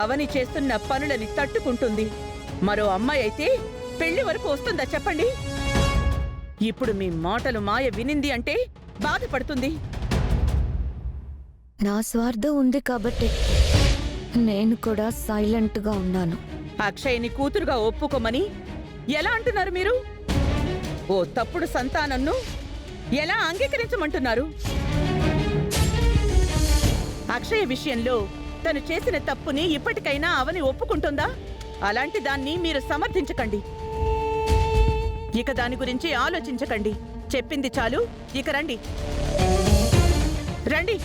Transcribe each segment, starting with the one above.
అవని చేస్తున్న పనులని తట్టుకుంటుంది. మరో అమ్మాయి అయితే పెళ్లి వరకు వస్తుందా చెప్పండి? ఇప్పుడు మీ మాటలు మాయ వినింది అంటే బాధపడుతుంది. నా స్వార్థం ఉంది కాబట్టి నేను కూడా సైలెంట్గా ఉన్నాను. అక్షయ్ని కూతురుగా ఒప్పుకోమని ఎలా అంటున్నారు మీరు? ఓ తప్పుడు సంతానంను ఎలా అంగీకరించమంటున్నారు? అక్షయ విషయంలో తను చేసిన తప్పుని ఇప్పటికైనా అవని ఒప్పుకుంటుందా? అలాంటి దాన్ని మీరు సమర్థించకండి. ఇక దాని గురించి ఆలోచించకండి. చెప్పింది చాలు, ఇక రండి రండి.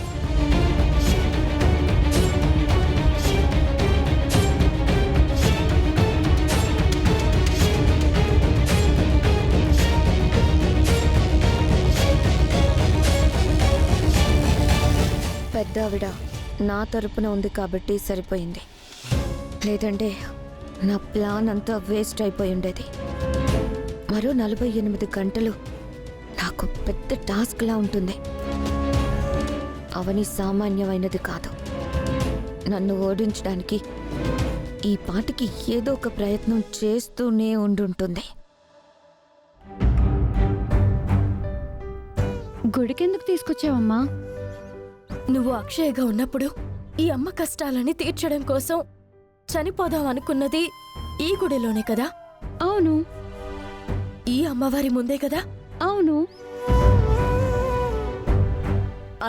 పెద్దావిడ నా తరపున ఉంది కాబట్టి సరిపోయింది. లేదంటే నా ప్లాన్ అంతా వేస్ట్ అయిపోయి ఉండేది. మరో 48 గంటలు నాకు పెద్ద టాస్క్లా ఉంటుంది. అవని సామాన్యమైనది కాదు. నన్ను ఓడించడానికి ఈ పాటికి ఏదో ఒక ప్రయత్నం చేస్తూనే ఉండుంటుంది. గుడికెందుకు తీసుకొచ్చావమ్మా? నువ్వు అక్షయగా ఉన్నప్పుడు ఈ అమ్మ కష్టాలని తీర్చడం కోసం చనిపోదాం అనుకున్నది ఈ గుడిలోనే కదా? అవును. ఈ అమ్మవారి ముందే కదా? అవును.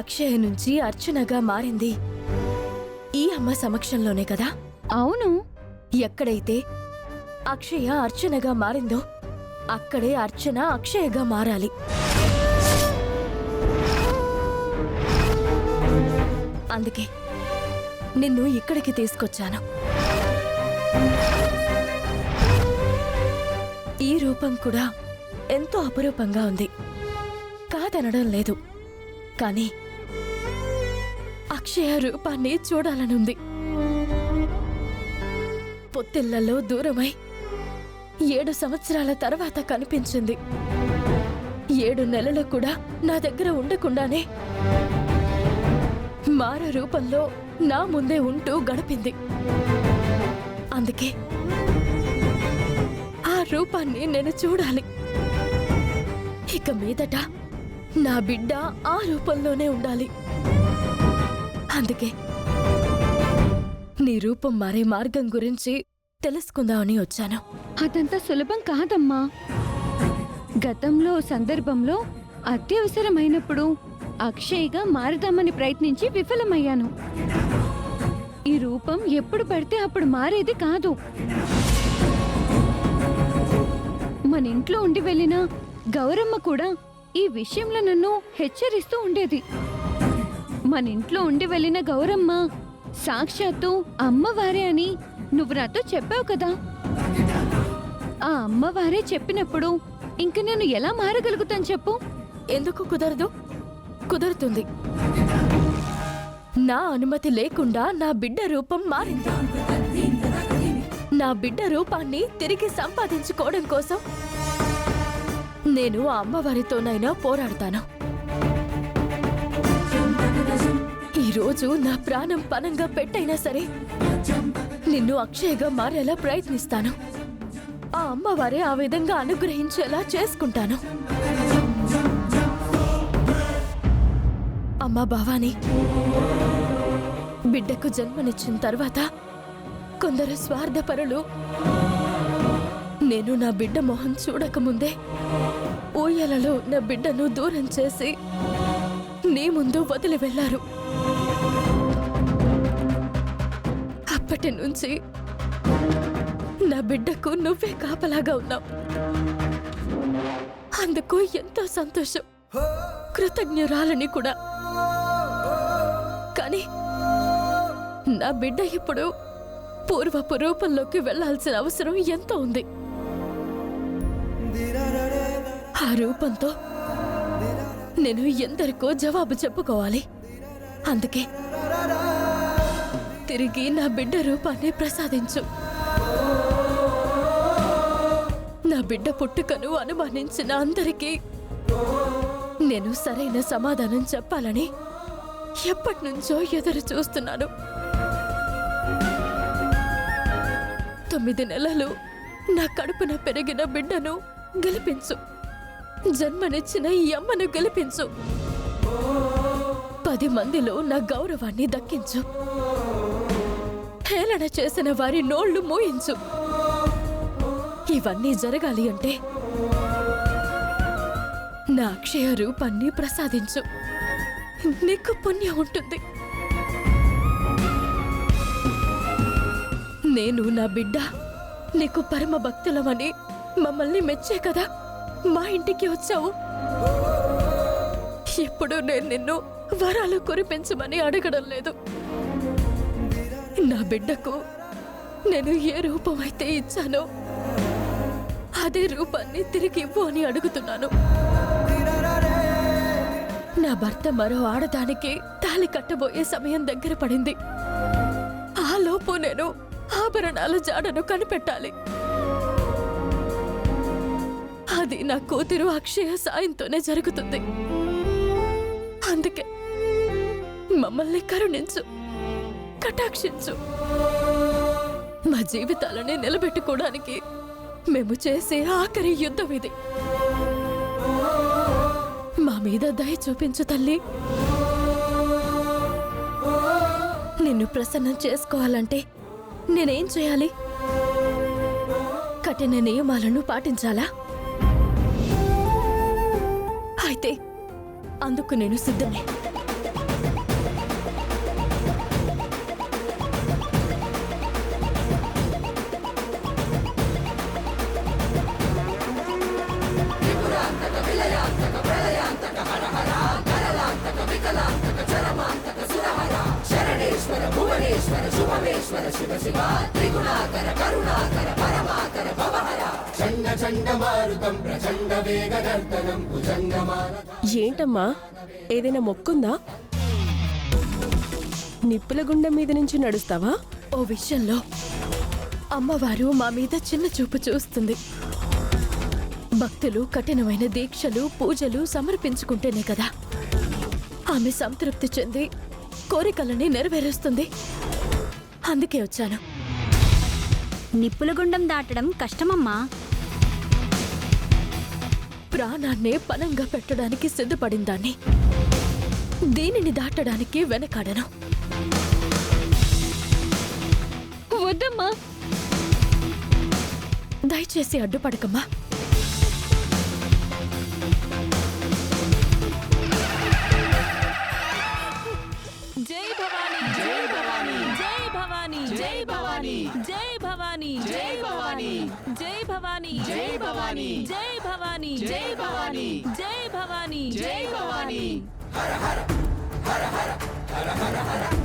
అక్షయ నుంచి అర్చనగా మారింది ఈ అమ్మ సమక్షంలోనే కదా? అవును. ఎక్కడైతే అక్షయ అర్చనగా మారిందో అక్కడే అర్చన అక్షయగా మారాలి. అందుకే నిన్ను ఇక్కడికి తీసుకొచ్చాను. ఈ రూపం కూడా ఎంతో అపురూపంగా ఉంది, కాదనడం లేదు. కానీ అక్షయ రూపాన్ని చూడాలనుంది. పొత్తిళ్లలో దూరమై 7 సంవత్సరాల తర్వాత కనిపించింది. 7 నెలలు కూడా నా దగ్గర ఉండకుండానే మార రూపంలో నా ముందే ఉంటూ గడిపింది. అందుకే ఆ రూపాన్ని నేను చూడాలి. ఇక మీదట నా బిడ్డ ఆ రూపంలోనే ఉండాలి. అందుకే నీ రూపం మారే మార్గం గురించి తెలుసుకుందామని వచ్చాను. అదంతా సులభం కాదమ్మా. గతంలో సందర్భంలో అత్యవసరమైనప్పుడు అక్షయ్గా మారదామని ప్రయత్నించి విఫలమయ్యాను. ఈ రూపం ఎప్పుడు పడితే అప్పుడు మారేది కాదు. మన ఇంట్లో ఉండి వెళ్ళిన గౌరమ్మ కూడా ఈ విషయంలో నన్ను హెచ్చరిస్తూ ఉండేది. మన ఇంట్లో ఉండి వెళ్ళిన గౌరమ్మ సాక్షాత్తు అమ్మవారే అని నువ్వు నాతో చెప్పావు కదా. ఆ అమ్మవారే చెప్పినప్పుడు ఇంక నేను ఎలా మారగలుగుతాను చెప్పు? ఎందుకు కుదరదు? కుదురుతుంది. నా అనుమతి లేకుండా నా బిడ్డ రూపం మారింది. నా బిడ్డ రూపాన్ని తిరిగి సంపాదించుకోవడం కోసం నేను ఆ అమ్మవారితోనైనా పోరాడతాను. ఈరోజు నా ప్రాణం పనంగా పెట్టైనా సరే నిన్ను అక్షయగా మారేలా ప్రయత్నిస్తాను. ఆ అమ్మవారే ఆ విధంగా అనుగ్రహించేలా చేసుకుంటాను. అమ్మా భవాని, బిడ్డకు జన్మనిచ్చిన తర్వాత కొందరు స్వార్థపరులు నేను నా బిడ్డ మొహం చూడకముందే ఊయలలో నా బిడ్డను దూరం చేసి నీ ముందు వదిలి వెళ్లారు. అప్పటి నుంచి నా బిడ్డకు నువ్వే కాపలాగా ఉన్నావు. అందుకు ఎంతో సంతోషం, కృతజ్ఞురాలని కూడా. కానీ నా బిడ్డ ఇప్పుడు పూర్వపు రూపంలోకి వెళ్లాల్సిన అవసరం ఎంతో ఉంది. ఆ రూపంతో నేను ఎందరికో జవాబు చెప్పుకోవాలి. అందుకే తిరిగి నా బిడ్డ రూపాన్ని ప్రసాదించు. నా బిడ్డ పుట్టుకను అనుమానించిన అందరికీ నేను సరైన సమాధానం చెప్పాలని ఎప్పటినుంచో ఎదురు చూస్తున్నాను. 9 నెలలు నా కడుపున పెరిగిన బిడ్డను గెలిపించు. జన్మనిచ్చిన ఈ అమ్మను గెలిపించు. 10 మందిలో నా గౌరవాన్ని దక్కించు. హేళన చేసిన వారి నోళ్లు మూయించు. ఇవన్నీ జరగాలి అంటే నా అక్షయ రూపాన్ని ప్రసాదించు. నీకు పుణ్యం ఉంటుంది. నేను నా బిడ్డ నీకు పరమ భక్తులమని మమ్మల్ని మెచ్చే కదా మా ఇంటికి వచ్చావు. ఇప్పుడు నేను నిన్ను వరాలు కురిపించమని అడగడం లేదు. నా బిడ్డకు నేను ఏ రూపం అయితే ఇచ్చానో అదే రూపాన్ని తిరిగి ఇవ్వు అని అడుగుతున్నాను. నా భర్త మరో ఆడదానికి తాళి కట్టబోయే సమయం దగ్గర పడింది. ఆ లోపు నేను ఆభరణాల జాడను కనిపెట్టాలి. అది నా కూతురు అక్షయ సాయంతోనే జరుగుతుంది. అందుకే మమ్మల్ని కరుణించు, కటాక్షించు. మా జీవితాలని నిలబెట్టుకోవడానికి మేము చేసే ఆఖరి యుద్ధం ఇది. మా మీద దయ చూపించు తల్లి. నిన్ను ప్రసన్నం చేసుకోవాలంటే నేనేం చేయాలి? కఠిన నియమాలను పాటించాలా? అయితే అందుకు నేను సిద్ధమే. ఏంటమ్మా, ఏదైనా మొక్కుందా? నిప్పుల గుండం మీద నుంచి నడుస్తావా? ఓ విషయంలో అమ్మవారు మా మీద చిన్న చూపు చూస్తుంది. భక్తులు కఠినమైన దీక్షలు, పూజలు సమర్పించుకుంటేనే కదా ఆమె సంతృప్తి చెంది కోరికలని నెరవేరుస్తుంది. అందుకే వచ్చాను. నిప్పుల గుండం దాటడం కష్టమమ్మా. ప్రాణాన్నే పణంగా పెట్టడానికి సిద్ధపడిందాన్ని. దీనిని దాటడానికి వెనకాడను. వద్దమ్మా. దయచేసి అడ్డుపడకమ్మా. జై భవానీ, జై భవానీ, జై భవానీ, జై భవానీ, జై భవానీ, జై భవానీ, జై భవానీ, జై భవానీ, జై భవానీ, జై భవానీ, జై భవానీ, జై భవానీ. హర హర హర హర హర హర హర.